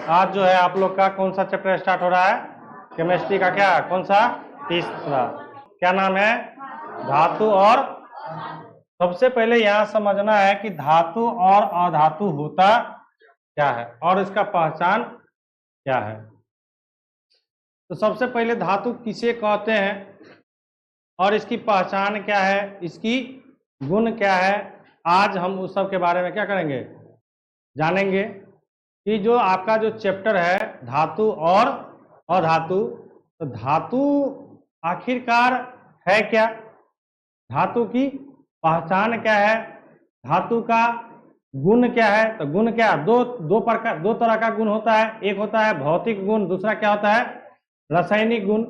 आज जो है आप लोग का कौन सा चैप्टर स्टार्ट हो रहा है? केमिस्ट्री का क्या कौन सा? तीसरा। क्या नाम है? धातु। और सबसे पहले यहाँ समझना है कि धातु और अधातु होता क्या है और इसका पहचान क्या है। तो सबसे पहले धातु किसे कहते हैं और इसकी पहचान क्या है, इसकी गुण क्या है, आज हम उस सब के बारे में क्या करेंगे, जानेंगे। कि जो आपका जो चैप्टर है धातु और अधातु, तो धातु आखिरकार है क्या, धातु की पहचान क्या है, धातु का गुण क्या है। तो गुण क्या, दो तरह का गुण होता है। एक होता है भौतिक गुण, दूसरा क्या होता है, रासायनिक गुण।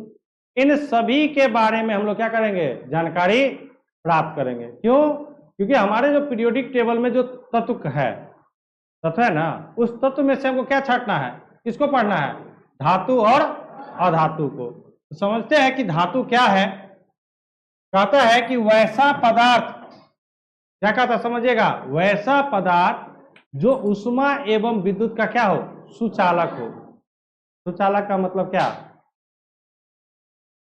इन सभी के बारे में हम लोग क्या करेंगे, जानकारी प्राप्त करेंगे। क्यों? क्योंकि हमारे जो पीरियोडिक टेबल में जो तत्व है ना, उस तत्व में से हमको क्या छांटना है, किसको पढ़ना है, धातु और अधातु को। तो समझते हैं कि धातु क्या है। कहता है कि वैसा पदार्थ, क्या कहता समझिएगा, वैसा पदार्थ जो ऊष्मा एवं विद्युत का क्या हो, सुचालक हो। सुचालक का मतलब क्या,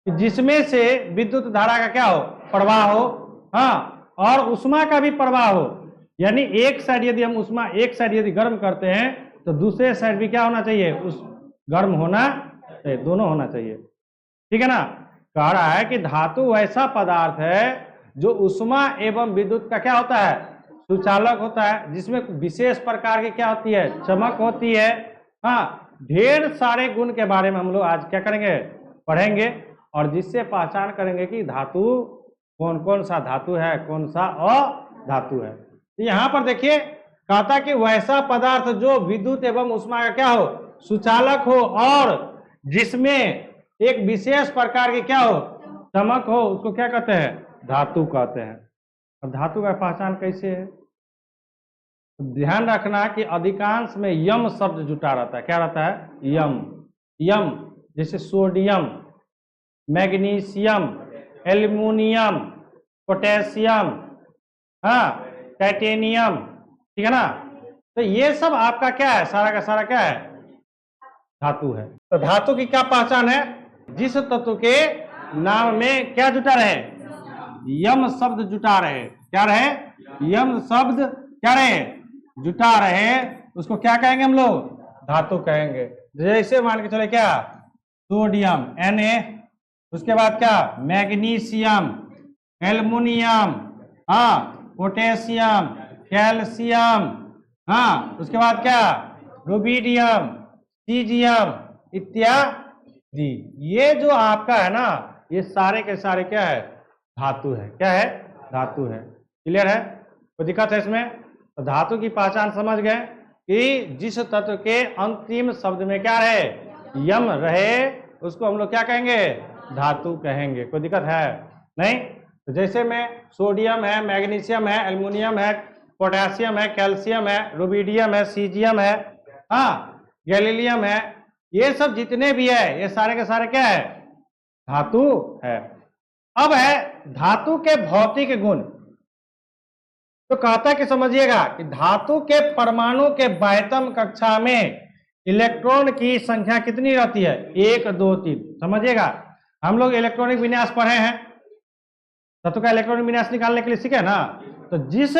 जिसमें से विद्युत धारा का क्या हो, प्रवाह हो, हाँ, और ऊष्मा का भी प्रवाह हो। यानी एक साइड यदि हम ऊष्मा एक साइड यदि गर्म करते हैं तो दूसरे साइड भी क्या होना चाहिए, उस गर्म होना चाहिए, दोनों होना चाहिए। ठीक है ना। कह रहा है कि धातु वैसा पदार्थ है जो ऊष्मा एवं विद्युत का क्या होता है, सुचालक होता है, जिसमें विशेष प्रकार की क्या होती है, चमक होती है। हाँ, ढेर सारे गुण के बारे में हम लोग आज क्या करेंगे, पढ़ेंगे, और जिससे पहचान करेंगे कि धातु कौन कौन सा धातु है, कौन सा अधातु है। यहाँ पर देखिए, कहता कि वैसा पदार्थ जो विद्युत एवं ऊष्मा का क्या हो, सुचालक हो, और जिसमें एक विशेष प्रकार की क्या हो, चमक हो, उसको क्या कहते हैं, धातु कहते हैं। अब धातु का पहचान कैसे है, ध्यान रखना कि अधिकांश में यम शब्द जुटा रहता है। क्या रहता है, यम। यम जैसे सोडियम, मैग्नीशियम, एल्युमिनियम, पोटेशियम, हाँ, टाइटेनियम। ठीक है ना। तो ये सब आपका क्या है, सारा का सारा क्या है, धातु है। तो धातु की क्या पहचान है, जिस तत्व के नाम में क्या जुटा रहे, यम शब्द जुटा रहे। क्या रहे, यम शब्द क्या रहे, जुटा रहे, उसको क्या कहेंगे हम लोग, धातु कहेंगे। जैसे मान के चले क्या, सोडियम Na, उसके बाद क्या, मैग्नीशियम, एल्युमिनियम, हाँ, पोटेशियम, कैल्शियम, हाँ, उसके बाद क्या, रुबिडियम, सीजियम इत्यादि। ये जो आपका है ना, ये सारे के सारे क्या है, धातु है। क्या है, धातु है। क्लियर है, कोई दिक्कत है इसमें? तो धातु की पहचान समझ गए कि जिस तत्व के अंतिम शब्द में क्या रहे, यम रहे, उसको हम लोग क्या कहेंगे, धातु कहेंगे। कोई दिक्कत है नहीं? तो जैसे में सोडियम है, मैग्नीशियम है, एल्युमिनियम है, पोटेशियम है, कैल्शियम है, रुबिडियम है, सीजियम है, हाँ, गैलीलियम है, ये सब जितने भी है ये सारे के सारे क्या है, धातु है। अब है धातु के भौतिक गुण। तो कहता है कि समझिएगा कि धातु के परमाणु के बाह्यतम कक्षा में इलेक्ट्रॉन की संख्या कितनी रहती है, 1 2 3। समझिएगा, हम लोग इलेक्ट्रॉनिक विन्यास पढ़े हैं, तत्व का इलेक्ट्रॉनिक विन्यास निकालने के लिए सीखे ना। तो जिस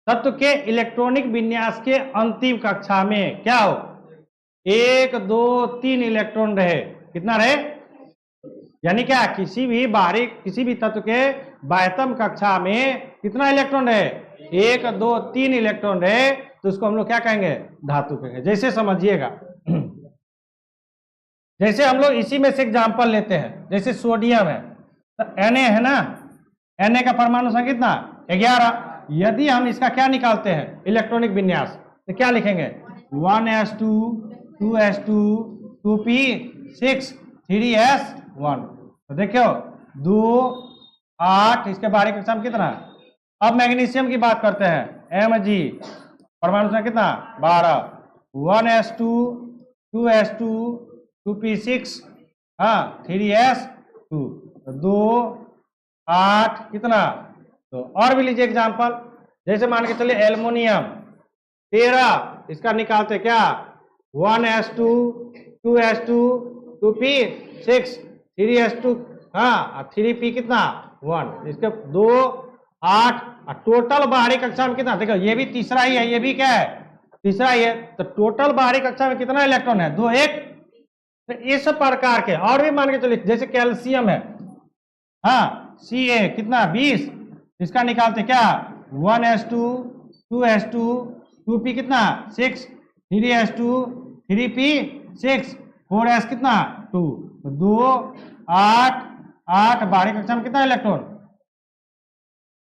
तत्व के इलेक्ट्रॉनिक विन्यास के अंतिम कक्षा में क्या हो, 1 2 3 इलेक्ट्रॉन रहे। कितना रहे, यानी क्या, किसी भी बाहरी किसी भी तत्व के बाह्यतम कक्षा में कितना इलेक्ट्रॉन रहे, 1 2 3 इलेक्ट्रॉन रहे, तो उसको हम लोग क्या कहेंगे, धातु कहेंगे। जैसे समझिएगा, जैसे हम लोग इसी में से एग्जांपल लेते हैं, जैसे सोडियम है, तो Na है ना, Na का परमाणु संख्या कितना, 11। यदि हम इसका क्या निकालते हैं, इलेक्ट्रॉनिक विन्यास, तो क्या लिखेंगे, 1s2 2s2 2p6 3s1। तो देखो 2 8, इसके बारीक एग्जाम कितना। अब मैग्नीशियम की बात करते हैं, Mg परमाणु संख्या कितना, 12, 1s2 2s2 2p6, हाँ, 3s2, 2 8 कितना। तो और भी लीजिए एग्जांपल, जैसे मान के चलिए एल्युमिनियम 13, इसका निकालते क्या, 1s2 2s2 2p 6 3s2 हाँ 3p कितना 1 इसके 2 8 टोटल बाहरी कक्षा में कितना देखो ये भी तीसरा ही है ये भी क्या है तीसरा ही है तो टोटल बाहरी कक्षा में कितना इलेक्ट्रॉन है 2 1 तो इस प्रकार के और भी मान के चलिए जैसे कैल्शियम है हाँ Ca कितना 20 इसका निकालते क्या 1s2 2s2 2p कितना 6 3s2 3p 6 4s कितना 2 2 8 8 बाहरी कक्षा में कितना इलेक्ट्रॉन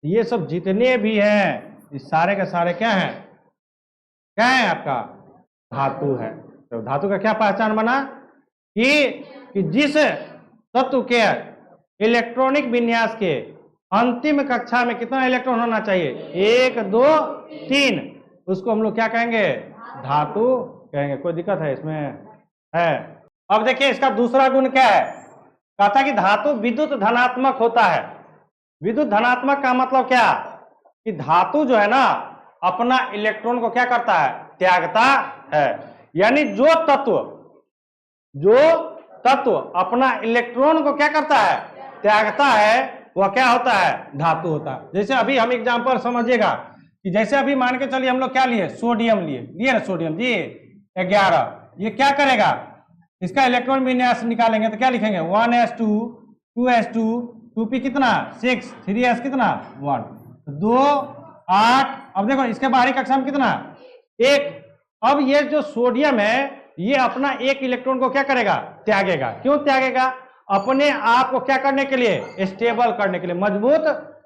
ये सब जितने भी हैं ये सारे के सारे क्या है आपका धातु है तो धातु का क्या पहचान बना कि जिस तत्व के इलेक्ट्रॉनिक विन्यास के अंतिम कक्षा में कितना इलेक्ट्रॉन होना चाहिए 1 2 3 उसको हम लोग क्या कहेंगे धातु कहेंगे कोई दिक्कत है इसमें है अब देखिए इसका दूसरा गुण क्या है कहता कि धातु विद्युत धनात्मक होता है विद्युत धनात्मक का मतलब क्या कि धातु जो है ना अपना इलेक्ट्रॉन को क्या करता है त्यागता है यानी जो तत्व अपना इलेक्ट्रॉन को क्या करता है त्यागता है वह क्या होता है धातु होता है जैसे अभी हम एग्जांपल समझिएगा कि जैसे अभी मान के चलिए हम लोग क्या लिए सोडियम लिए ना सोडियम जी 11 ये क्या करेगा इसका इलेक्ट्रॉन विन्यास निकालेंगे तो क्या लिखेंगे 1s2 2s2 2p कितना 6 3s कितना 1 2 8 अब देखो इसके बाहरी कक्षा में कितना 1 अब ये जो सोडियम है ये अपना एक इलेक्ट्रॉन को क्या करेगा त्यागेगा क्यों त्यागेगा अपने आप को क्या करने के लिए स्टेबल करने के लिए मजबूत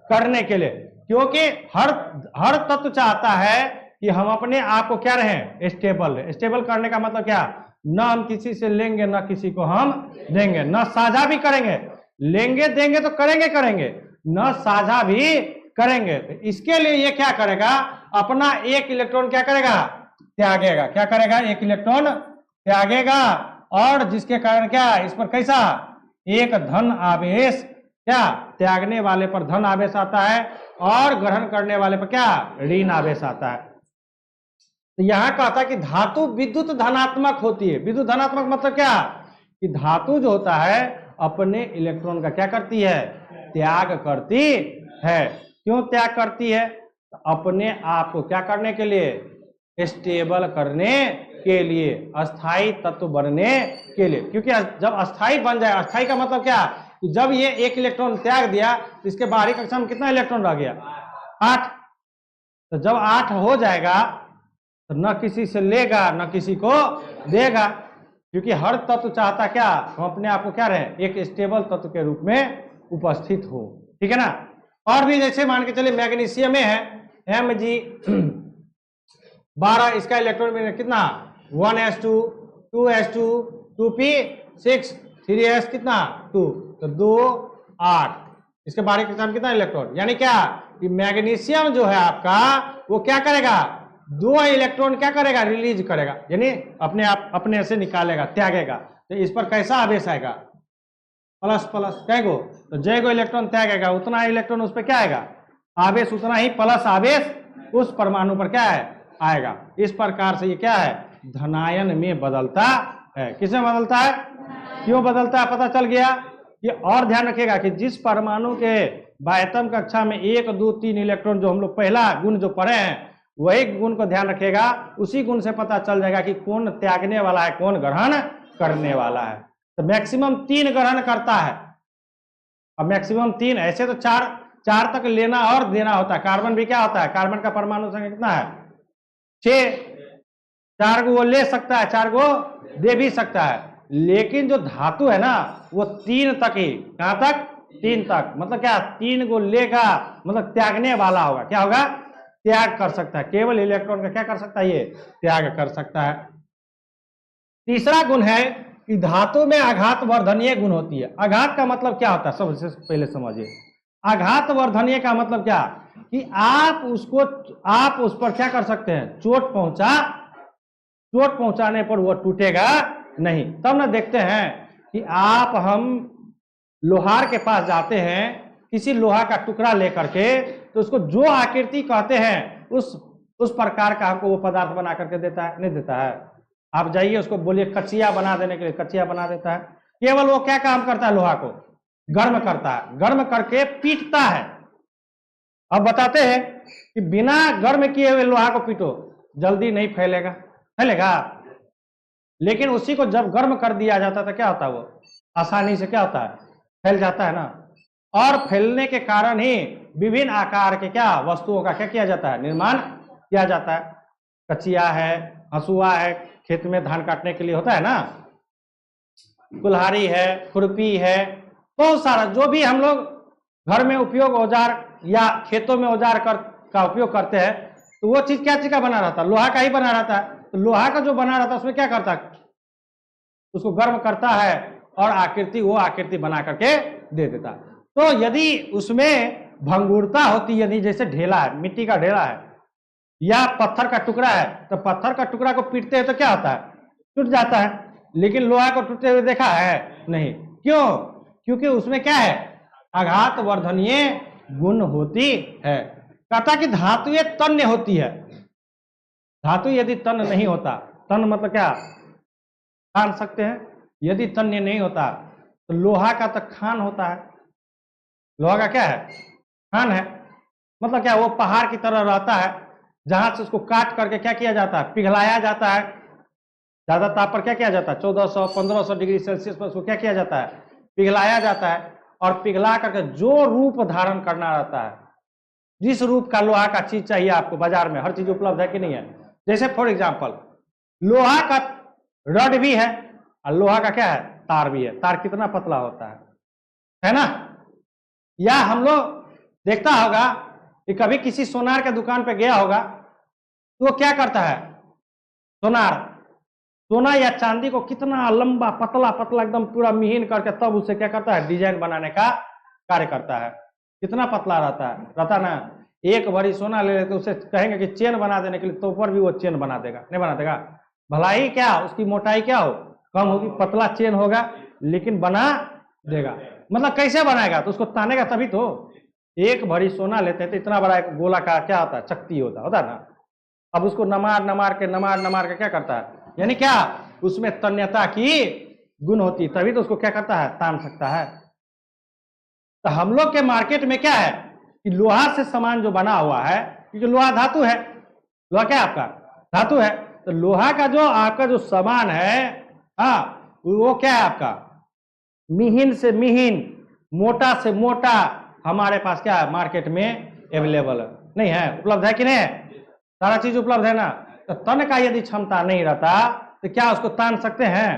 करने के लिए क्योंकि हर तत्व चाहता है कि हम अपने आप को क्या रहे स्टेबल करने का मतलब क्या न हम किसी से लेंगे न किसी को हम देंगे न साझा भी करेंगे लेंगे देंगे तो करेंगे न साझा भी करेंगे तो इसके लिए ये क्या करेगा अपना एक इलेक्ट्रॉन क्या करेगा त्यागेगा क्या करेगा एक इलेक्ट्रॉन त्यागेगा और जिसके कारण क्या इस पर कैसा एक धन आवेश क्या त्यागने वाले पर धन आवेश आता है और ग्रहण करने वाले पर क्या ऋण आवेश आता है तो यहां कहता कि धातु विद्युत धनात्मक होती है विद्युत धनात्मक मतलब क्या कि धातु जो होता है अपने इलेक्ट्रॉन का क्या करती है त्याग करती है क्यों त्याग करती है तो अपने आप को क्या करने के लिए स्टेबल करने के लिए अस्थाई तत्व बनने के लिए क्योंकि जब अस्थाई बन जाए अस्थाई का मतलब क्या कि जब ये एक इलेक्ट्रॉन त्याग दिया तो इसके बाहरी कक्षा में कितना इलेक्ट्रॉन रह गया 8 तो जब 8 हो जाएगा तो न किसी से लेगा न किसी को देगा क्योंकि हर तत्व चाहता क्या हम अपने आप को क्या रहे एक स्टेबल तत्व के रूप में उपस्थित हो ठीक है ना और भी जैसे मान के चलिए मैग्नीशियम में है Mg12 इसका इलेक्ट्रॉन कितना 1s2 2s2 2p 6 3s कितना 2 तो 2 8 इसके बाहरी कक्षा में कितना इलेक्ट्रॉन यानी क्या कि मैग्नीशियम जो है आपका वो क्या करेगा 2 इलेक्ट्रॉन क्या करेगा रिलीज करेगा यानी अपने से निकालेगा त्यागेगा तो इस पर कैसा आवेश आएगा प्लस कैगो तो जय को इलेक्ट्रॉन त्यागेगा उतना इलेक्ट्रॉन उस पर क्या आएगा आवेश उतना ही प्लस आवेश उस परमाणु पर क्या है आएगा इस प्रकार से ये क्या है धनायन में बदलता है किसमें बदलता है क्यों बदलता है पता चल गया ये और ध्यान रखिएगा कि जिस परमाणु के बाह्यतम कक्षा में 1 2 3 इलेक्ट्रॉन जो हम लोग पहला गुण जो पढ़े हैं वही गुण को ध्यान रखिएगा उसी गुण से पता चल जाएगा कि कौन त्यागने वाला है कौन ग्रहण करने वाला है तो मैक्सिमम 3 ग्रहण करता है अब मैक्सिमम 3 ऐसे तो 4 तक लेना और देना होता है कार्बन भी क्या होता है कार्बन का परमाणु संख्या कितना है 6 4 को वो ले सकता है 4 को दे भी सकता है लेकिन जो धातु है ना वो 3 तक ही कहां तक 3 तक मतलब क्या 3 को लेगा मतलब त्यागने वाला होगा क्या होगा त्याग कर सकता है केवल इलेक्ट्रॉन का क्या कर सकता है ये त्याग कर सकता है तीसरा गुण है कि धातु में आघात वर्धनीय गुण होती है आघात का मतलब क्या होता है सबसे पहले समझिए आघात वर्धनीय का मतलब क्या कि आप उस पर क्या कर सकते हैं चोट पहुंचाने पर वो टूटेगा नहीं तब ना देखते हैं कि हम लोहार के पास जाते हैं किसी लोहा का टुकड़ा लेकर के तो उसको जो आकृति कहते हैं उस प्रकार का हमको वो पदार्थ बना करके देता है नहीं देता है आप जाइए उसको बोलिए कचिया बना देने के लिए, कचिया बना देता है। केवल वो क्या काम करता है, लोहा को गर्म करता है, गर्म करके पीटता है। अब बताते हैं कि बिना गर्म किए हुए लोहा को पीटो, जल्दी नहीं फैलेगा, फैलेगा। लेकिन उसी को जब गर्म कर दिया जाता है तो क्या होता है, वो आसानी से क्या होता है, फैल जाता है ना। और फैलने के कारण ही विभिन्न आकार के क्या वस्तुओं का क्या किया जाता है, निर्माण किया जाता है। कचिया है, हंसुआ है, खेत में धान काटने के लिए होता है ना, कुल्हाड़ी है, खुरपी है, बहुत सारा जो भी हम लोग घर में उपयोग औजार या खेतों में औजार का उपयोग करते हैं, तो वो चीज क्या चीज का बना रहता है, लोहा का ही बना रहता है। तो लोहा का जो बना रहता है उसमें क्या करता है, उसको गर्म करता है और आकृति, वो आकृति बना करके दे देता है। तो यदि उसमें भंगुरता होती, यदि जैसे ढेला है, मिट्टी का ढेला है या पत्थर का टुकड़ा है, तो पत्थर का टुकड़ा को पीटते हैं तो क्या होता है, टूट जाता है। लेकिन लोहा को टूटते हुए देखा है नहीं, क्यों, क्योंकि उसमें क्या है, आघात वर्धनीय गुण होती है। कहता कि धातुएं तन्य होती है। धातु यदि तन्य नहीं होता, तन्य मतलब क्या, खान सकते हैं, यदि तन्य नहीं होता तो लोहा का तो खान होता है। लोहा का क्या है, खान है। मतलब क्या, वो पहाड़ की तरह रहता है, जहां से उसको काट करके क्या किया जाता है, पिघलाया जाता है। ज्यादा ताप पर क्या किया जाता है, 1400-1500 डिग्री सेल्सियस पर उसको क्या किया जाता है, पिघलाया जाता है। और पिघला करके जो रूप धारण करना रहता है, जिस रूप का लोहा का चीज चाहिए आपको, बाजार में हर चीज उपलब्ध है कि नहीं है। जैसे फॉर एग्जाम्पल लोहा का रड भी है और लोहा का क्या है, तार भी है। तार कितना पतला होता है ना। या हम लोग देखता होगा कि कभी किसी सोनार के दुकान पे गया होगा, तो वो क्या करता है, सोना या चांदी को कितना लंबा पतला पतला एकदम पूरा मिहीन करके तब उसे क्या करता है, डिजाइन बनाने का कार्य करता है। कितना पतला रहता ना। एक भरी सोना ले लेते, उसे कहेंगे कि चेन बना देने के लिए, तो ऊपर भी वो चेन बना देगा, नहीं बना देगा। भला ही क्या उसकी मोटाई क्या हो, कम होगी, पतला चेन होगा, लेकिन बना देगा। मतलब कैसे बनाएगा, तो उसको तानेगा तभी तो। एक भरी सोना लेते हैं तो इतना बड़ा एक गोला का क्या होता है, चक्ति होता है ना। अब उसको नमार के क्या करता है, यानी क्या, उसमें तन्यता की गुण होती, तभी तो उसको क्या करता है, तान सकता है। तो हम लोग के मार्केट में क्या है कि लोहा से सामान जो बना हुआ है, क्योंकि लोहा धातु है, लोहा क्या आपका धातु है, तो लोहा का जो आपका जो सामान है, हाँ, वो क्या है आपका, मिहीन से मिहीन, मोटा से मोटा हमारे पास क्या है, मार्केट में अवेलेबल नहीं है, उपलब्ध है कि नहीं है, सारा चीज उपलब्ध है ना। तो तन का यदि क्षमता नहीं रहता तो क्या उसको तान सकते हैं।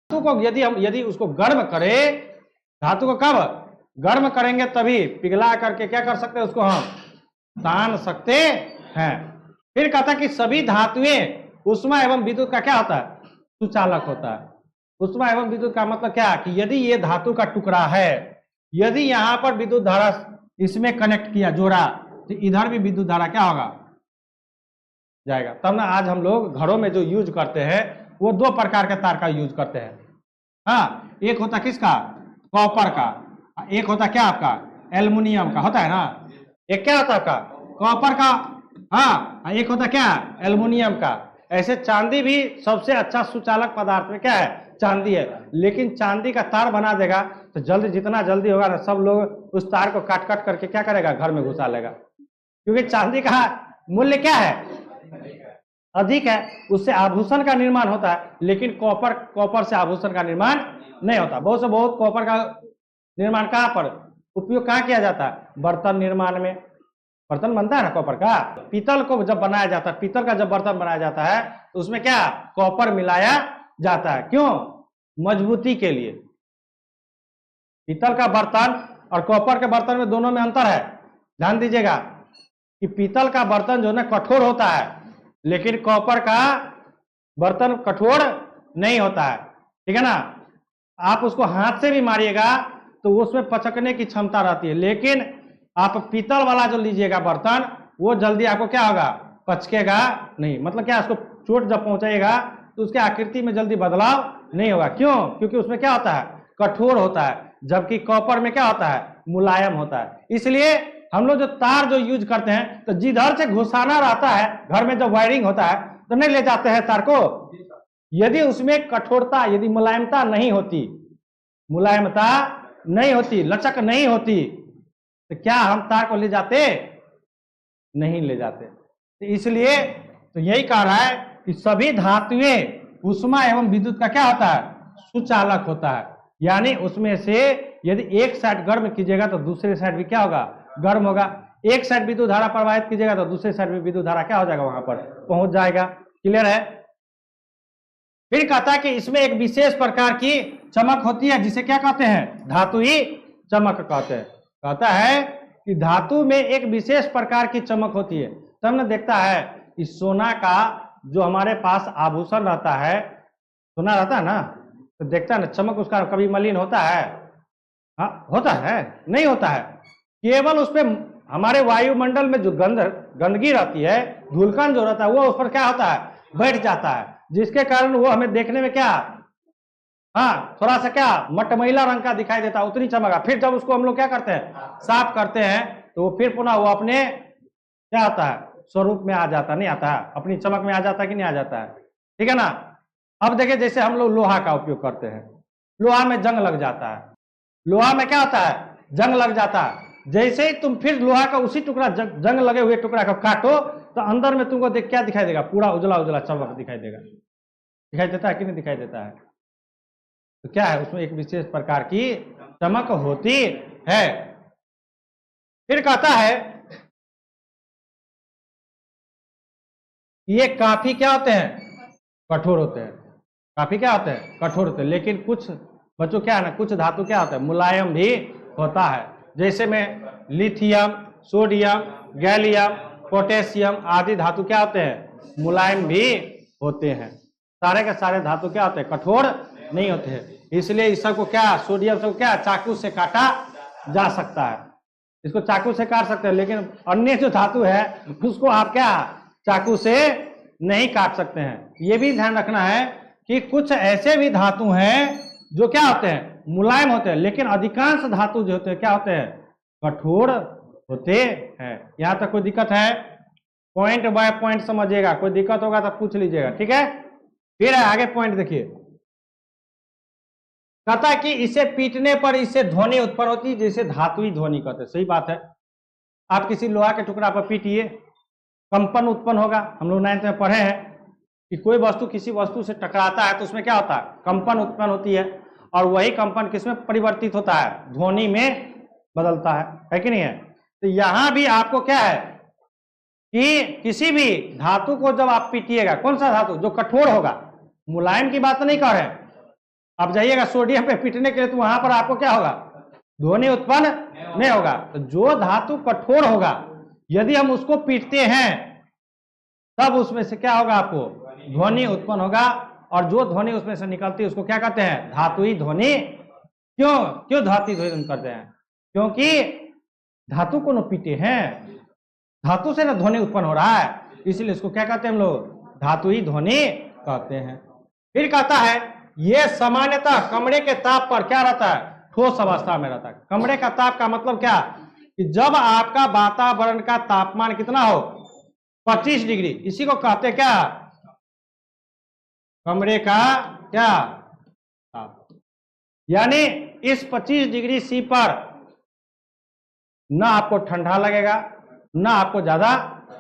धातु को यदि उसको गर्म करे, धातु को कब गर्म करेंगे तभी पिघला करके क्या कर सकते हैं, उसको हम तान सकते हैं। फिर कहता कि सभी धातुएं उष्मा एवं विद्युत का क्या होता है, सुचालक होता है। उष्मा एवं विद्युत का मतलब क्या, कि यदि ये धातु का टुकड़ा है, यदि यहां पर विद्युत धारा इसमें कनेक्ट किया, जोड़ा, तो इधर भी विद्युत धारा क्या होगा, जाएगा। तब ना आज हम लोग घरों में जो यूज करते हैं, वो दो प्रकार के तार का यूज करते हैं। हाँ, एक होता किसका, कॉपर का, एक होता क्या आपका, एल्युमिनियम का होता है ना। एक क्या होता है आपका, कॉपर का, हाँ, एक होता क्या, एल्युमिनियम का। ऐसे चांदी भी सबसे अच्छा सुचालक पदार्थ में क्या है, चांदी है। लेकिन चांदी का तार बना देगा तो जल्दी, जितना जल्दी होगा ना, सब लोग उस तार को काट काट करके क्या करेगा, घर में घुसा लेगा, क्योंकि चांदी का मूल्य क्या है, अधिक है, उससे आभूषण का निर्माण होता है। लेकिन कॉपर से आभूषण का निर्माण नहीं होता। बहुत से बहुत कॉपर का निर्माण कहाँ पर उपयोग कहाँ किया जाता है, बर्तन निर्माण में, बर्तन बनता है ना कॉपर का। पीतल को जब बनाया जाता है, पीतल का जब बर्तन बनाया जाता है, तो उसमें क्या, कॉपर मिलाया जाता है। क्यों, मजबूती के लिए। पीतल का बर्तन और कॉपर के बर्तन में दोनों में अंतर है। ध्यान दीजिएगा कि पीतल का बर्तन जो है ना कठोर होता है, लेकिन कॉपर का बर्तन कठोर नहीं होता है, ठीक है ना। आप उसको हाथ से भी मारिएगा तो उसमें पचकने की क्षमता रहती है, लेकिन आप पीतल वाला जो लीजिएगा बर्तन, वो जल्दी आपको क्या होगा, पचकेगा नहीं। मतलब क्या, उसको चोट जब पहुंचाएगा तो उसके आकृति में जल्दी बदलाव नहीं होगा। क्यों, क्योंकि उसमें क्या होता है, कठोर होता है, जबकि कॉपर में क्या होता है, मुलायम होता है। इसलिए हम लोग जो तार जो यूज करते हैं, तो जिधर से घुसाना रहता है घर में, जब वायरिंग होता है तो नहीं ले जाते हैं तार को, यदि उसमें कठोरता, यदि मुलायमता नहीं होती, मुलायमता नहीं होती, लचक नहीं होती, तो क्या हम तार को ले जाते? नहीं ले जाते। तो इसलिए तो यही कह रहा है कि सभी धातुएं ऊष्मा एवं विद्युत का क्या होता है? सुचालक होता है। यानी उसमें से यदि एक साइड गर्म कीजिएगा तो दूसरे साइड भी क्या होगा? गर्म होगा। एक साइड विद्युत धारा प्रवाहित कीजिएगा तो दूसरे साइड में विद्युत धारा क्या हो जाएगा? वहां पर पहुंच जाएगा। क्लियर है? फिर कहता है कि इसमें एक विशेष प्रकार की चमक होती है जिसे क्या कहते हैं? धातुई चमक कहते हैं। कहता है कि धातु में एक विशेष प्रकार की चमक होती है। तो हमने देखता है कि सोना का जो हमारे पास आभूषण रहता है, सोना रहता है ना, तो देखता है ना चमक उसका कभी मलिन होता है? हाँ, होता है? नहीं होता है। केवल उस पर हमारे वायुमंडल में जो गंदगी रहती है, धूलकण जो रहता है, वो उस पर क्या होता है? बैठ जाता है, जिसके कारण वो हमें देखने में क्या, हाँ, थोड़ा सा क्या मटमैला रंग का दिखाई देता है, उतनी चमक। फिर जब उसको हम लोग क्या करते हैं? साफ करते हैं, तो वो फिर पुनः वो अपने क्या होता है? स्वरूप में आ जाता, नहीं आता है? अपनी चमक में आ जाता है कि नहीं आ जाता है? ठीक है ना? अब देखिए, जैसे हम लोग लोहा का उपयोग करते हैं, लोहा में जंग लग जाता है। लोहा में क्या होता है? जंग लग जाता है। जैसे ही तुम फिर लोहा का उसी टुकड़ा जंग लगे हुए टुकड़ा को काटो, तो अंदर में तुमको क्या दिखाई देगा? पूरा उजला उजला चमक दिखाई देगा। दिखाई देता है कि नहीं दिखाई देता है? तो क्या है, उसमें एक विशेष प्रकार की चमक होती है। फिर कहता है ये काफी क्या होते हैं? कठोर होते हैं। काफी क्या होते हैं? कठोर होते हैं। लेकिन कुछ बच्चों क्या है ना, कुछ धातु क्या होता है? मुलायम भी होता है। जैसे में लिथियम, सोडियम, गैलियम, पोटेशियम आदि धातु क्या होते हैं? मुलायम भी होते हैं। सारे के सारे धातु क्या होते हैं? कठोर नहीं होते हैं। इसलिए इस सबको क्या, सोडियम सबको क्या चाकू से काटा जा सकता है। इसको चाकू से काट सकते हैं, लेकिन अन्य जो धातु है उसको आप क्या चाकू से नहीं काट सकते हैं। ये भी ध्यान रखना है कि कुछ ऐसे भी धातु हैं जो क्या होते हैं? मुलायम होते हैं, लेकिन अधिकांश धातु जो होते हैं क्या होते हैं? कठोर होते हैं। यहां तक कोई दिक्कत है? पॉइंट बाय पॉइंट समझिएगा, कोई दिक्कत होगा तो पूछ लीजिएगा, ठीक है? फिर आगे पॉइंट देखिए, कहता है कि इसे पीटने पर इससे ध्वनि उत्पन्न होती है, जैसे धातुई ध्वनि कहते हैं। सही बात है। आप किसी लोहा के टुकड़ा पर पीटिए, कंपन उत्पन्न होगा। हम लोग 9th में पढ़े हैं कि कोई वस्तु किसी वस्तु से टकराता है तो उसमें क्या होता है? कंपन उत्पन्न होती है, और वही कंपन किसमें परिवर्तित होता है? ध्वनि में बदलता है कि नहीं है? तो यहां भी आपको क्या है कि किसी भी धातु को जब आप पीटिएगा, कौन सा धातु? जो कठोर होगा, मुलायम की बात नहीं कर रहे हैं। आप जाइएगा सोडियम पे पीटने के लिए, तो वहां पर आपको क्या होगा? ध्वनि उत्पन्न नहीं होगा। तो जो धातु कठोर होगा, यदि हम उसको पीटते हैं तब उसमें से क्या होगा? आपको ध्वनि उत्पन्न होगा। और जो ध्वनि उसमें से निकलती है उसको क्या कहते हैं? धातुई ध्वनि। क्यों धातुई ध्वनि करते हैं? क्योंकि धातु को न पीटे हैं, धातु से ना ध्वनि उत्पन्न हो रहा है, इसलिए इसको क्या कहते हैं हम लोग? धातुई ध्वनि कहते हैं। फिर कहता है यह सामान्यतः कमरे के ताप पर क्या रहता है? ठोस अवस्था में रहता है। कमरे का ताप का मतलब क्या? कि जब आपका वातावरण का तापमान कितना हो? 25 डिग्री। इसी को कहते क्या? कमरे का क्या ताप। यानी इस 25 डिग्री सी पर ना आपको ठंडा लगेगा, ना आपको ज्यादा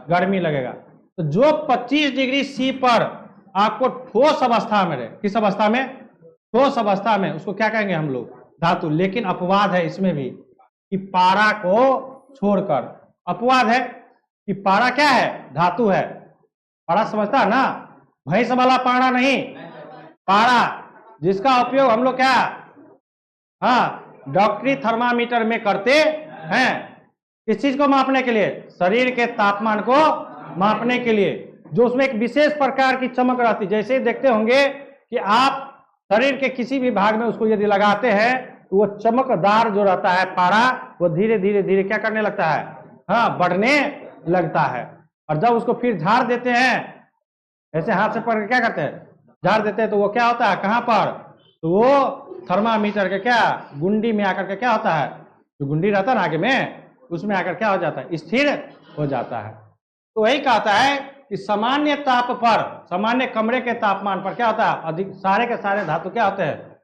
गर्मी लगेगा। तो जो 25 डिग्री सी पर आपको ठोस अवस्था में रहे, किस अवस्था में? ठोस अवस्था में, उसको क्या कहेंगे हम लोग? धातु। लेकिन अपवाद है इसमें भी कि पारा को छोड़कर। अपवाद है कि पारा क्या है? धातु है। पारा समझता है ना? भैंस वाला पारा नहीं, पारा जिसका उपयोग हम लोग क्या, हाँ, डॉक्टरी थर्मामीटर में करते हैं। किस चीज को मापने के लिए? शरीर के तापमान को मापने के लिए, जो उसमें एक विशेष प्रकार की चमक रहती है। जैसे देखते होंगे कि आप शरीर के किसी भी भाग में उसको यदि लगाते हैं तो वो चमकदार जो रहता है पारा, वो धीरे धीरे धीरे क्या करने लगता है? हाँ, बढ़ने लगता है। और जब उसको फिर झाड़ देते हैं, ऐसे हाथ से पकड़ के क्या करते हैं? झाड़ देते हैं, तो वो क्या होता है? कहां पर? तो वो थर्मामीटर के क्या गुंडी में आकर के क्या होता है? जो गुंडी रहता है ना आगे में, उसमें आकर क्या हो जाता है? स्थिर हो जाता है। तो वही कहता है कि सामान्य ताप पर, सामान्य कमरे के तापमान पर क्या होता है, अधिक सारे के सारे धातु क्या होते हैं,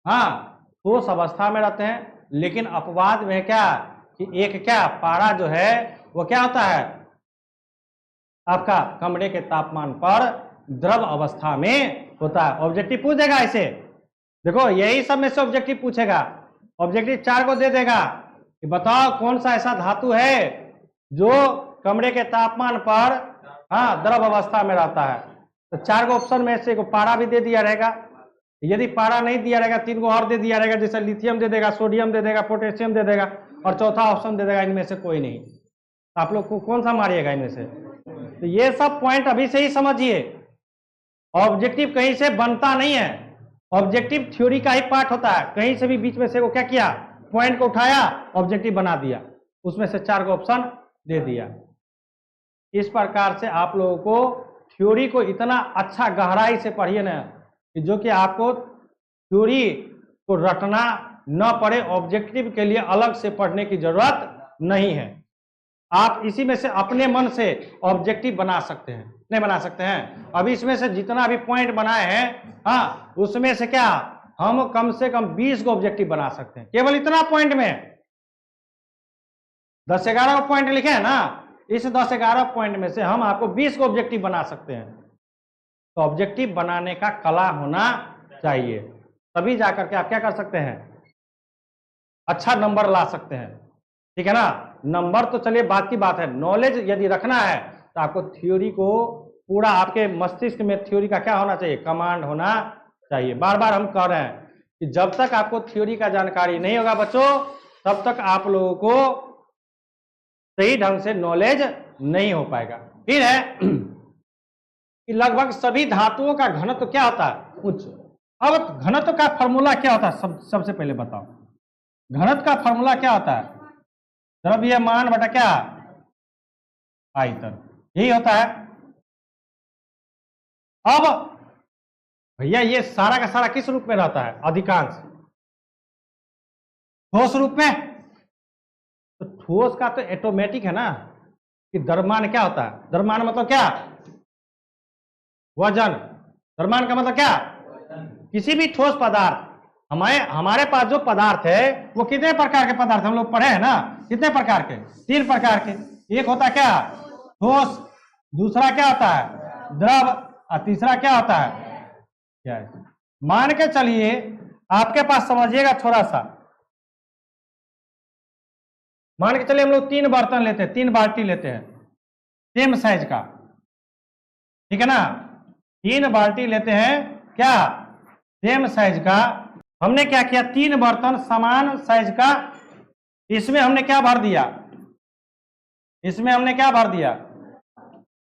हाँ, ठोस अवस्था में रहते हैं। लेकिन अपवाद में क्या कि एक क्या पारा जो है वो क्या होता है, आपका कमरे के तापमान पर द्रव अवस्था में होता है। ऑब्जेक्टिव पूछ देगा इसे, देखो यही सब में से ऑब्जेक्टिव पूछेगा। ऑब्जेक्टिव 4 को दे देगा कि बताओ कौन सा ऐसा धातु है जो कमरे के तापमान पर, हाँ, द्रव अवस्था में रहता है। तो 4 को ऑप्शन में से पारा भी दे दिया रहेगा। यदि पारा नहीं दिया रहेगा 3 को और दे दिया रहेगा, जैसे लिथियम दे देगा, सोडियम दे देगा, पोटेशियम दे देगा, और चौथा ऑप्शन दे देगा इनमें से कोई नहीं। आप लोग को कौन सा मारिएगा इनमें से? तो ये सब पॉइंट अभी से ही समझिए। ऑब्जेक्टिव कहीं से बनता नहीं है, ऑब्जेक्टिव थ्योरी का ही पार्ट होता है। कहीं से भी बीच में से वो क्या किया, पॉइंट को उठाया, ऑब्जेक्टिव बना दिया, उसमें से 4 को ऑप्शन दे दिया। इस प्रकार से आप लोगों को थ्योरी को इतना अच्छा गहराई से पढ़िए ना कि जो कि आपको थ्योरी को रटना न पड़े, ऑब्जेक्टिव के लिए अलग से पढ़ने की जरूरत नहीं है। आप इसी में से अपने मन से ऑब्जेक्टिव बना सकते हैं, नहीं बना सकते हैं? अभी इसमें से जितना भी पॉइंट बनाए हैं, हाँ, उसमें से क्या हम कम से कम 20 को ऑब्जेक्टिव बना सकते हैं, केवल इतना पॉइंट में। 10-11 पॉइंट लिखे हैं ना, इस 10-11 पॉइंट में से हम आपको 20 को ऑब्जेक्टिव बना सकते हैं। तो ऑब्जेक्टिव बनाने का कला होना चाहिए, तभी जाकर के आप क्या कर सकते हैं, अच्छा नंबर ला सकते हैं। ठीक है ना? नंबर तो चलिए बात की बात है, नॉलेज यदि रखना है तो आपको थ्योरी को पूरा, आपके मस्तिष्क में थ्योरी का क्या होना चाहिए, कमांड होना चाहिए। बार बार हम कह रहे हैं कि जब तक आपको थ्योरी का जानकारी नहीं होगा बच्चों, तब तक आप लोगों को सही ढंग से नॉलेज नहीं हो पाएगा। फिर है कि लगभग सभी धातुओं का घनत्व क्या होता है, उच्च। अब घनत्व का फॉर्मूला क्या होता है, सबसे पहले बताओ, घनत्व का फॉर्मूला क्या होता है, द्रव्यमान बटा क्या, आयतन, यही होता है। अब भैया ये सारा का सारा किस रूप में रहता है, अधिकांश ठोस रूप में। तो ठोस का तो ऑटोमेटिक है ना कि द्रव्यमान क्या होता है, द्रव्यमान मतलब क्या, वजन। द्रव्यमान का मतलब क्या, किसी भी ठोस पदार्थ, हमारे पास जो पदार्थ है वो कितने प्रकार के पदार्थ हम लोग पढ़े हैं ना, कितने प्रकार के, 3 प्रकार के। एक होता है क्या, ठोस, दूसरा क्या होता है, द्रव, और तीसरा क्या होता है, क्या है। मान के चलिए आपके पास, समझिएगा थोड़ा सा, मान के चलिए हम लोग 3 बर्तन लेते हैं, 3 बाल्टी लेते हैं, सेम साइज का, ठीक है ना, 3 बाल्टी लेते हैं, क्या, सेम साइज का। हमने क्या किया, 3 बर्तन समान साइज का, इसमें हमने क्या भर दिया, इसमें हमने क्या भर दिया,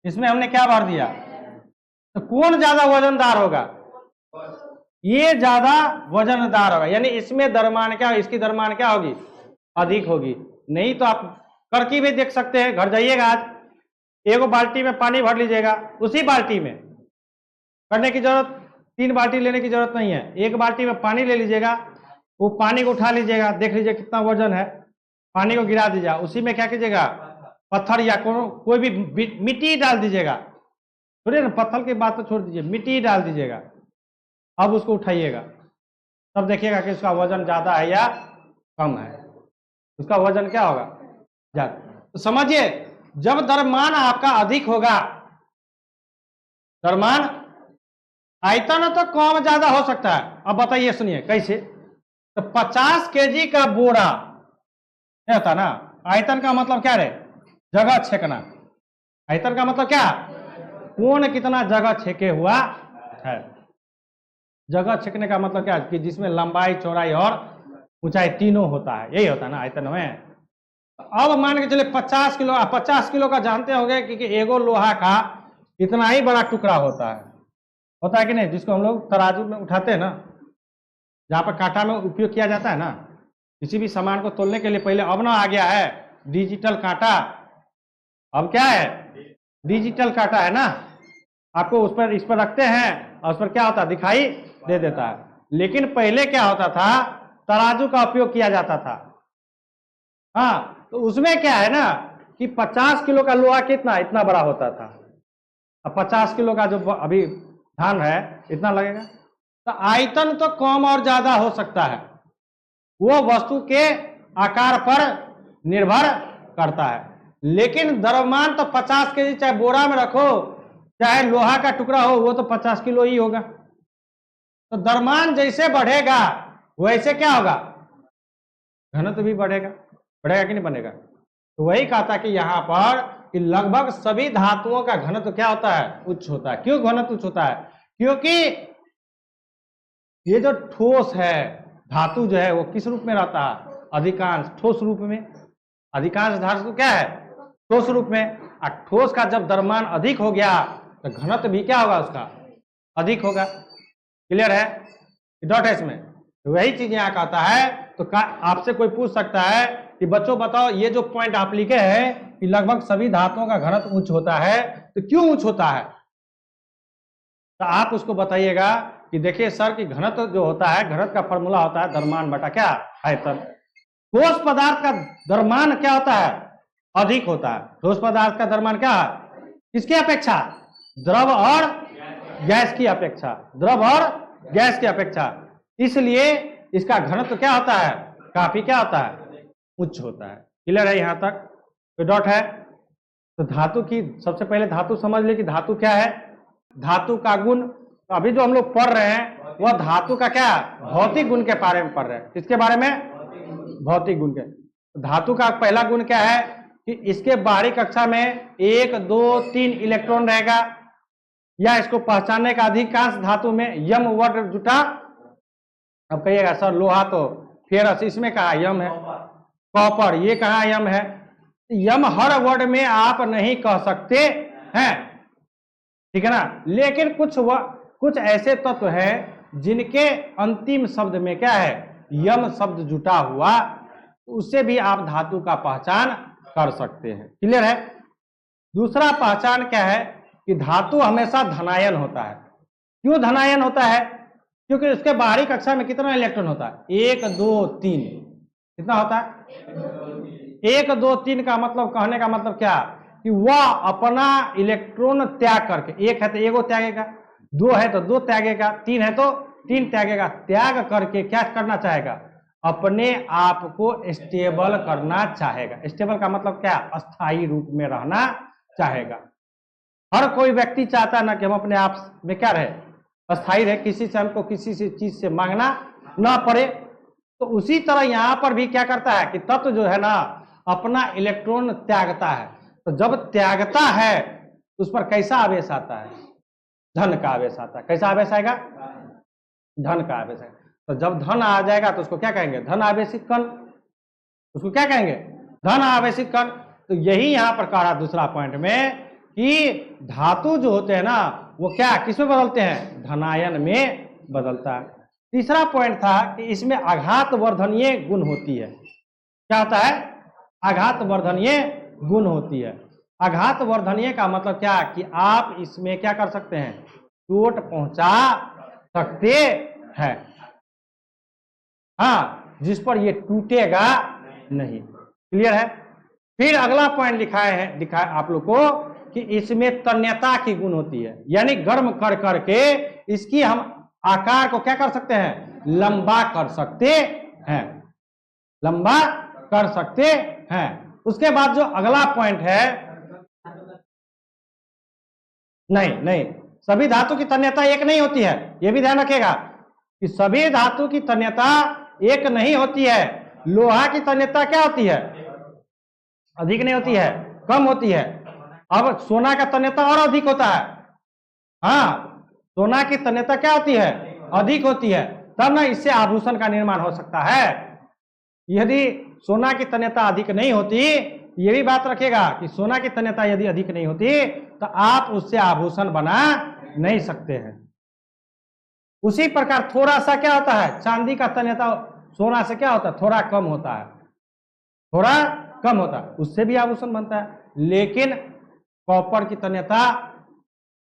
इसमें हमने क्या भर दिया। तो कौन ज्यादा वजनदार होगा, ये ज्यादा वजनदार होगा, यानी इसमें द्रव्यमान क्या, इसकी द्रव्यमान क्या होगी, अधिक होगी। नहीं तो आप करके भी देख सकते हैं, घर जाइएगा आज, एक बाल्टी में पानी भर लीजिएगा, उसी बाल्टी में, करने की जरूरत, 3 बाल्टी लेने की जरूरत नहीं है, एक बाल्टी में पानी ले लीजिएगा, वो पानी को उठा लीजिएगा, देख लीजिए कितना वजन है, पानी को गिरा दीजिएगा, उसी में क्या कीजिएगा, पत्थर या कोई भी मिट्टी डाल दीजिएगा, थोड़े ना, पत्थर की बात तो छोड़ दीजिए, मिट्टी डाल दीजिएगा। अब उसको उठाइएगा, तब देखिएगा कि उसका वजन ज्यादा है या कम है, उसका वजन क्या होगा, ज्यादा। तो समझिए, जब द्रव्यमान आपका अधिक होगा, द्रव्यमान, आयतन तो कम ज्यादा हो सकता है। अब बताइए, सुनिए कैसे। तो 50 केजी का बोरा क्या होता ना, आयतन का मतलब क्या रे, जगह छेकना। आयतन का मतलब क्या, कौन कितना जगह छेके हुआ है। जगह छेकने का मतलब क्या, कि जिसमें लंबाई, चौड़ाई और ऊंचाई तीनों होता है, यही होता है ना आयतन में। अब मान के चले 50 किलो, 50 किलो का जानते होंगे कि एगो लोहा का इतना ही बड़ा टुकड़ा होता है कि नहीं, जिसको हम लोग तराजू में उठाते हैं ना, जहां पर कांटा में उपयोग किया जाता है ना, किसी भी सामान को तोलने के लिए। पहले अब ना आ गया है डिजिटल कांटा, अब क्या है, डिजिटल कांटा है ना, आपको उस पर, इस पर रखते हैं और उस पर क्या होता है, दिखाई दे देता है। लेकिन पहले क्या होता था, तराजू का उपयोग किया जाता था। हाँ, तो उसमें क्या है ना कि 50 किलो का लोहा कितना, इतना बड़ा होता था, अब 50 किलो का जो अभी धान है इतना लगेगा। तो आयतन तो कम और ज्यादा हो सकता है, वो वस्तु के आकार पर निर्भर करता है, लेकिन द्रव्यमान तो 50 केजी, चाहे बोरा में रखो चाहे लोहा का टुकड़ा हो, वो तो 50 किलो ही होगा। तो द्रव्यमान जैसे बढ़ेगा वैसे क्या होगा, घनत्व भी बढ़ेगा। बढ़ेगा कि नहीं बनेगा? तो वही कहा था कि यहां पर कि लगभग सभी धातुओं का घनत्व क्या होता है, उच्च होता है। क्यों घनत्व उच्च होता है? क्योंकि ये जो ठोस है, धातु जो है वो किस रूप में रहता है, अधिकांश ठोस रूप में। अधिकांश धातु क्या है, ठोस रूप में। और ठोस का जब द्रव्यमान अधिक हो गया तो घनत्व भी क्या होगा, उसका अधिक होगा। क्लियर है? डॉट है इसमें। तो वही चीज यहाँ कहता है। तो आपसे कोई पूछ सकता है कि बच्चों बताओ, ये जो पॉइंट आप लिखे हैं कि लगभग सभी धातुओं का घनत्व उच्च होता है, तो क्यों उच्च होता है? तो आप उसको बताइएगा कि देखिए सर कि घनत्व जो होता है, घनत्व का फॉर्मूला होता है द्रव्यमान बटा क्या, आयतन। ठोस पदार्थ का द्रव्यमान क्या होता है, अधिक होता है। ठोस पदार्थ का द्रव्यमान क्या है, किसकी अपेक्षा, द्रव और गैस की अपेक्षा, द्रव और गैस की अपेक्षा। इसलिए इसका घनत्व क्या होता है, काफी क्या होता है, उच्च होता है। क्लियर है यहां तक? तो डॉट है। तो धातु की सबसे पहले धातु समझ ले कि धातु क्या है। धातु का गुण, तो अभी जो हम लोग पढ़ रहे हैं वह धातु का क्या, भौतिक गुण के बारे में पढ़ रहे हैं। किसके बारे में, भौतिक गुण के। धातु का पहला गुण क्या है कि इसके बाहरी कक्षा में 1, 2, 3 इलेक्ट्रॉन रहेगा, या इसको पहचानने का अधिकांश धातु में यम वर्ड जुटा। अब कहिएगा सर लोहा तो फेरस, इसमें कहा यम है, कॉपर ये कहा यम है। यम हर वर्ड में आप नहीं कह सकते हैं, ठीक है ना। लेकिन कुछ ऐसे तत्व हैं जिनके अंतिम शब्द में क्या है, यम शब्द जुटा हुआ, उससे भी आप धातु का पहचान कर सकते हैं। क्लियर है? दूसरा पहचान क्या है कि धातु हमेशा धनायन होता है। क्यों धनायन होता है? क्योंकि उसके बाहरी कक्षा में कितना इलेक्ट्रॉन होता है, 1, 2, 3। कितना होता है, 1, 2, 3 का मतलब, कहने का मतलब क्या कि वह अपना इलेक्ट्रॉन त्याग करके, 1 है तो 1 त्यागेगा, 2 है तो 2 त्यागेगा, 3 है तो 3 त्यागेगा। त्याग करके क्या करना चाहेगा, अपने आप को स्टेबल करना चाहेगा। स्टेबल का मतलब क्या, अस्थायी रूप में रहना चाहेगा। हर कोई व्यक्ति चाहता है ना कि हम अपने आप में क्या रहे, अस्थायी रहे, किसी से हमको किसी से चीज से मांगना ना पड़े। तो उसी तरह यहां पर भी क्या करता है कि तत्व जो है ना अपना इलेक्ट्रॉन त्यागता है। तो जब त्यागता है उस पर कैसा आवेश आता है, धन का आवेश आता है। कैसा आवेश आएगा, धन का आवेश आएगा। तो जब धन आ जाएगा तो उसको क्या कहेंगे, धन आवेशित कण। उसको क्या कहेंगे, धन आवेशित कण। तो यही यहां पर कह रहा दूसरा पॉइंट में कि धातु जो होते हैं ना वो क्या किसमें बदलते हैं, धनायन में बदलता है। तीसरा पॉइंट था कि इसमें आघात वर्धनीय गुण होती है। क्या होता है, आघात वर्धनीय गुण होती है। आघात वर्धनीय का मतलब क्या कि आप इसमें क्या कर सकते हैं, चोट पहुंचा सकते हैं, हाँ, जिस पर ये टूटेगा नहीं। क्लियर है? फिर अगला पॉइंट दिखाए आप लोग को कि इसमें तन्यता की गुण होती है, यानी गर्म कर करके इसकी हम आकार को क्या कर सकते हैं, लंबा कर सकते हैं, लंबा कर सकते हैं। उसके बाद जो अगला पॉइंट है, नहीं, सभी धातु की तन्यता एक नहीं होती है। यह भी ध्यान रखिएगा कि सभी धातु की तन्यता एक नहीं होती है। लोहा की तन्यता क्या होती है, अधिक नहीं होती है, कम होती है। अब सोना का तन्यता और अधिक होता है, हाँ, सोना की तन्यता क्या होती है, अधिक होती है। तब ना इससे आभूषण का निर्माण हो सकता है। यदि सोना की तन्यता अधिक नहीं होती, ये भी बात रखिएगा कि सोना की तन्यता यदि अधिक नहीं होती तो आप उससे आभूषण बना नहीं सकते हैं। उसी प्रकार थोड़ा सा क्या होता है, चांदी का तन्यता सोना से क्या होता है, थोड़ा कम होता है, थोड़ा कम होता है, उससे भी आभूषण बनता है। लेकिन कॉपर की तन्यता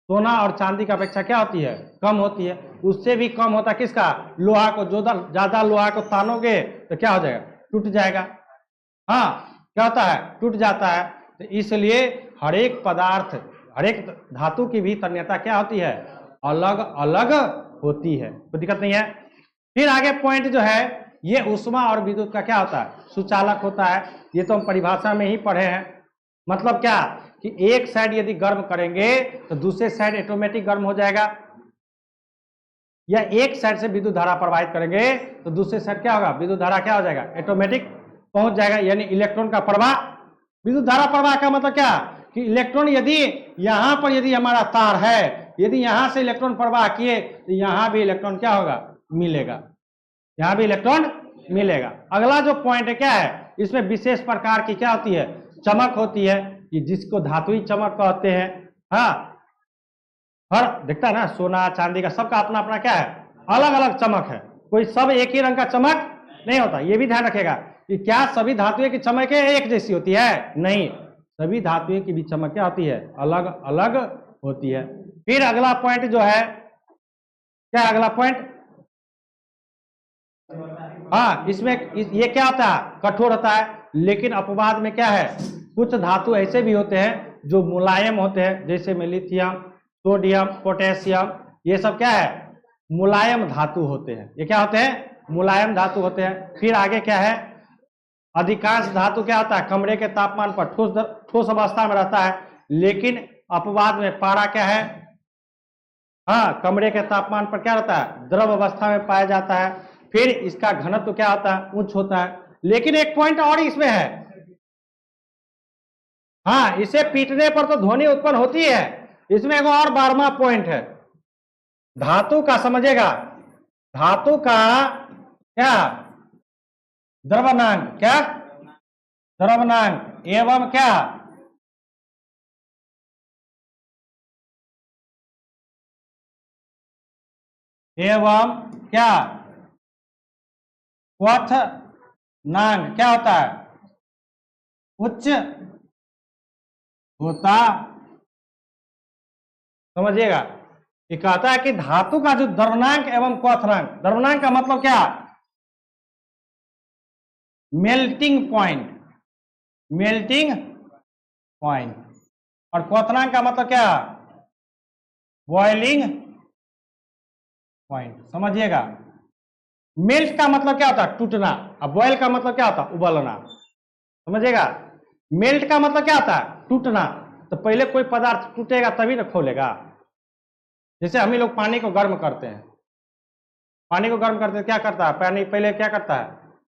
सोना और चांदी की अपेक्षा क्या होती है, कम होती है। उससे भी कम होता है किसका, लोहा को। जो ज्यादा लोहा को तानोगे तो क्या हो जाएगा, टूट जाएगा, हाँ, क्या होता है, टूट जाता है। तो इसलिए हर एक पदार्थ, हर एक धातु की भी तन्यता क्या होती है, अलग अलग होती है, कोई दिक्कत नहीं है। फिर आगे पॉइंट जो है, ये ऊष्मा और विद्युत का क्या होता है, सुचालक होता है। ये तो हम परिभाषा में ही पढ़े हैं। मतलब क्या कि एक साइड यदि गर्म करेंगे तो दूसरे साइड ऑटोमेटिक गर्म हो जाएगा, या एक साइड से विद्युत धारा प्रवाहित करेंगे तो दूसरे साइड क्या होगा, विद्युत धारा क्या हो जाएगा, ऑटोमेटिक पहुंच जाएगा। यानी इलेक्ट्रॉन का प्रवाह, विद्युत धारा प्रवाह का मतलब क्या कि इलेक्ट्रॉन यदि यहां पर यदि हमारा तार है, यदि यहां से इलेक्ट्रॉन प्रवाह किए तो यहां भी इलेक्ट्रॉन क्या होगा, मिलेगा, यहां भी इलेक्ट्रॉन मिलेगा। अगला जो पॉइंट है क्या है, इसमें विशेष प्रकार की क्या होती है, चमक होती है, कि जिसको धातुई चमक कहते हैं। हाँ, हर दिखता है ना, सोना चांदी का सबका अपना अपना क्या है, अलग अलग चमक है, कोई सब एक ही रंग का चमक नहीं होता। ये भी ध्यान रखेगा कि क्या सभी धातुएं की चमक एक जैसी होती है, नहीं, सभी धातुएं की भी चमक क्या होती है, अलग अलग होती है। फिर अगला पॉइंट जो है क्या, अगला पॉइंट, हाँ, इसमें ये क्या होता है, कठोर होता है। लेकिन अपवाद में क्या है, कुछ धातु ऐसे भी होते हैं जो मुलायम होते हैं, जैसे में लिथियम, सोडियम, पोटेशियम, ये सब क्या है, मुलायम धातु होते हैं। ये क्या होते हैं, मुलायम धातु होते हैं। फिर आगे क्या है, अधिकांश धातु क्या होता है, कमरे के तापमान पर ठोस अवस्था में रहता है। लेकिन अपवाद में पारा क्या है, हाँ, कमरे के तापमान पर क्या रहता है, द्रव अवस्था में पाया जाता है। फिर इसका घनत्व क्या होता है, उच्च होता है। लेकिन एक पॉइंट और इसमें है, हाँ, इसे पीटने पर तो ध्वनि उत्पन्न होती है। इसमें एक और 12वां पॉइंट है, धातु का, समझिएगा, धातु का क्या, द्रव्यनांक, क्या द्रव्यनांक एवं क्या, एवं क्या, क्वथनांक क्या होता है, उच्च होता। समझिएगा, ये कहता है कि धातु का जो द्रव्यनांक एवं क्वथनांक, द्रव्यनांक का मतलब क्या, मेल्टिंग पॉइंट, मेल्टिंग पॉइंट, और क्वथनांक का मतलब क्या, बॉइलिंग पॉइंट। समझिएगा, मेल्ट का मतलब क्या होता है, टूटना, और बॉयल का मतलब क्या होता है, उबलना। समझिएगा, मेल्ट का मतलब क्या होता है, टूटना। तो पहले कोई पदार्थ टूटेगा तभी ना खोलेगा। जैसे हम ही लोग पानी को गर्म करते हैं, पानी को गर्म करते हैं, क्या करता है, पानी पहले क्या करता है,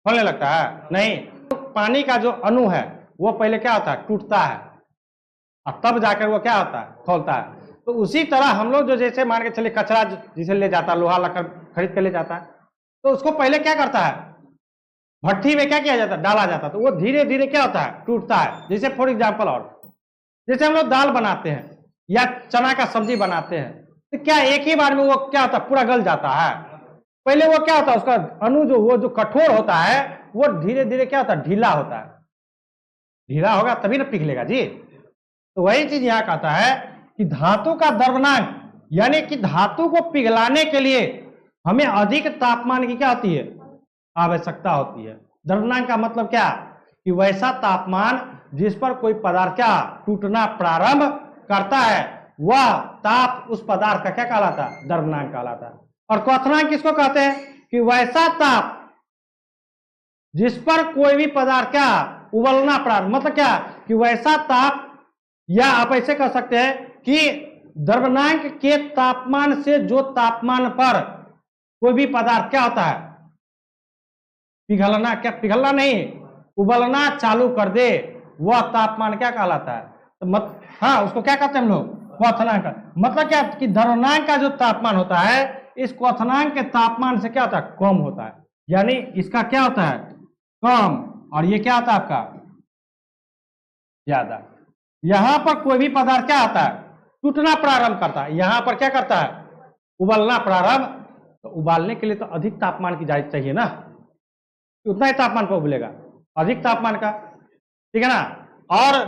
खोलने लगता है, नहीं, तो पानी का जो अणु है वो पहले क्या होता है, टूटता है, और तब जाकर वो क्या होता है, खोलता है। तो उसी तरह हम लोग जो, जैसे मान के चलिए कचरा जिसे ले जाता है, लोहा लकड़ खरीद कर ले जाता है, तो उसको पहले क्या करता है, भट्टी में क्या किया जाता है, डाला जाता है, तो वो धीरे धीरे क्या होता है, टूटता है। जैसे फॉर एग्जाम्पल, और जैसे हम लोग दाल बनाते हैं या चना का सब्जी बनाते हैं, तो क्या एक ही बार में वो क्या होता है, पूरा गल जाता है। पहले वो क्या होता है, उसका अणु जो, वो जो कठोर होता है, वो धीरे धीरे क्या होता है, ढीला होता है। ढीला होगा तभी ना पिघलेगा जी। तो वही चीज यहां कहता है कि धातु का द्रव्यनांक, यानी कि धातु को पिघलाने के लिए हमें अधिक तापमान की क्या होती है, आवश्यकता होती है। द्रव्यनांक का मतलब क्या, कि वैसा तापमान जिस पर कोई पदार्थ क्या टूटना प्रारंभ करता है, वह ताप उस पदार्थ का क्या कहलाता है, द्रव्यनांक कहलाता है। और क्वथनांक किसको कहते हैं, कि वैसा ताप जिस पर कोई भी पदार्थ क्या उबलना प्रारंभ, मतलब क्या, कि वैसा ताप, या आप ऐसे कह सकते हैं कि द्रव्यनांक के तापमान से जो तापमान पर कोई भी पदार्थ क्या होता है, पिघलना, क्या पिघलना नहीं, उबलना चालू कर दे, वह तापमान क्या कहलाता है, तो हाँ, उसको क्या कहते हैं हम लोग, क्वथनांक। मतलब क्या, कि द्रव्यनांक का जो तापमान होता है, इस क्वथनांक के तापमान से क्या होता है, कम होता है। यानी इसका क्या होता है, कम, और ये क्या होता है आपका, ज्यादा। यहां पर कोई भी पदार्थ क्या होता है, टूटना प्रारंभ करता है, यहां पर क्या करता है, उबलना प्रारंभ। तो उबालने के लिए तो अधिक तापमान की जांच चाहिए ना, उतना ही तापमान पर उबलेगा, अधिक तापमान का, ठीक है ना। और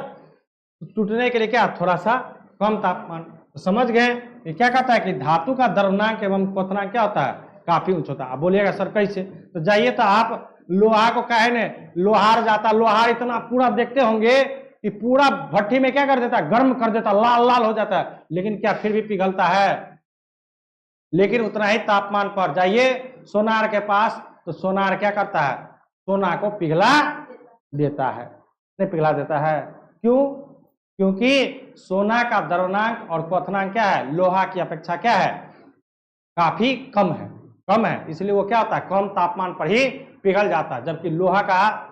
टूटने के लिए क्या, थोड़ा सा कम तापमान। तो समझ गए, ये क्या कहता है कि धातु का द्रव्यनांक एवं क्वथनांक क्या होता है, काफी उच्च होता है। आप बोलिएगा सर कैसे, तो जाइए, तो आप लोहा को कहे ने लोहार जाता, लोहार इतना पूरा देखते होंगे कि पूरा भट्टी में क्या कर देता है, गर्म कर देता, लाल लाल हो जाता है, लेकिन क्या फिर भी पिघलता है? लेकिन उतना ही तापमान पर जाइए सोनार के पास, तो सोनार क्या करता है, सोना को पिघला देता है, नहीं पिघला देता है। क्यों? क्योंकि सोना का द्रवनांक और क्वथनांक क्या है, लोहा की अपेक्षा क्या है, काफी कम है, इसलिए वो क्या होता है, कम तापमान पर ही पिघल जाता है, जबकि लोहा का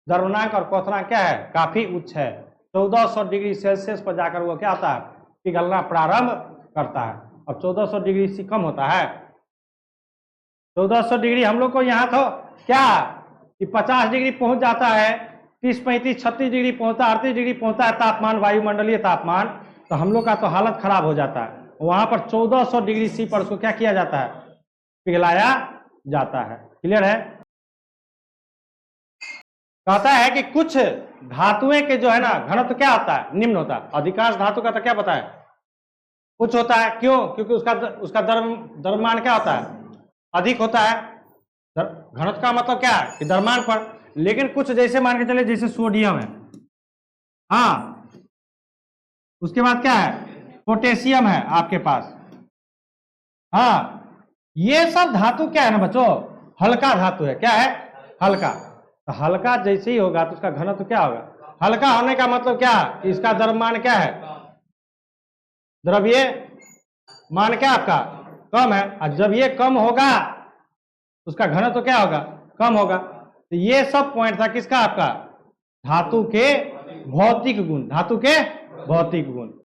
द्रवनांक और क्वथनांक क्या है, काफी उच्च है। 1400 डिग्री सेल्सियस पर जाकर वो क्या होता है, पिघलना प्रारंभ करता है। अब 1400 डिग्री से कम होता है, 1400 डिग्री हम लोग को यहाँ तो क्या कि 50 डिग्री पहुंच जाता है, 30, 35, 36 डिग्री पहुंचता है, 38 डिग्री पहुंचता है तापमान, वायुमंडलीय तापमान, तो हम लोग का तो हालत खराब हो जाता है। वहां पर 1400 डिग्री सी पर उसको क्या किया जाता है, पिघलाया जाता है। क्लियर है? कहता है कि कुछ धातुएं के जो है ना घनत्व क्या होता है, निम्न होता है। अधिकांश धातु का तो क्या पता है, उच्च होता है। क्यों? क्योंकि उसका द्रव्यमान क्या होता है, अधिक होता है। घनत्व का मतलब क्या है कि द्रव्यमान पर। लेकिन कुछ जैसे मान के चले, जैसे सोडियम है, हाँ, उसके बाद क्या है, पोटेशियम है आपके पास, हाँ, ये सब धातु क्या है ना बच्चों, हल्का धातु है। क्या है? हल्का। तो हल्का जैसे ही होगा तो उसका घनत्व क्या होगा, हल्का होने का मतलब क्या है कि इसका द्रव्यमान क्या है, द्रव्य मान क्या आपका कम है, और जब ये कम होगा उसका घनत्व क्या होगा, कम होगा। तो ये सब पॉइंट था किसका, आपका धातु के भौतिक गुण, धातु के भौतिक गुण।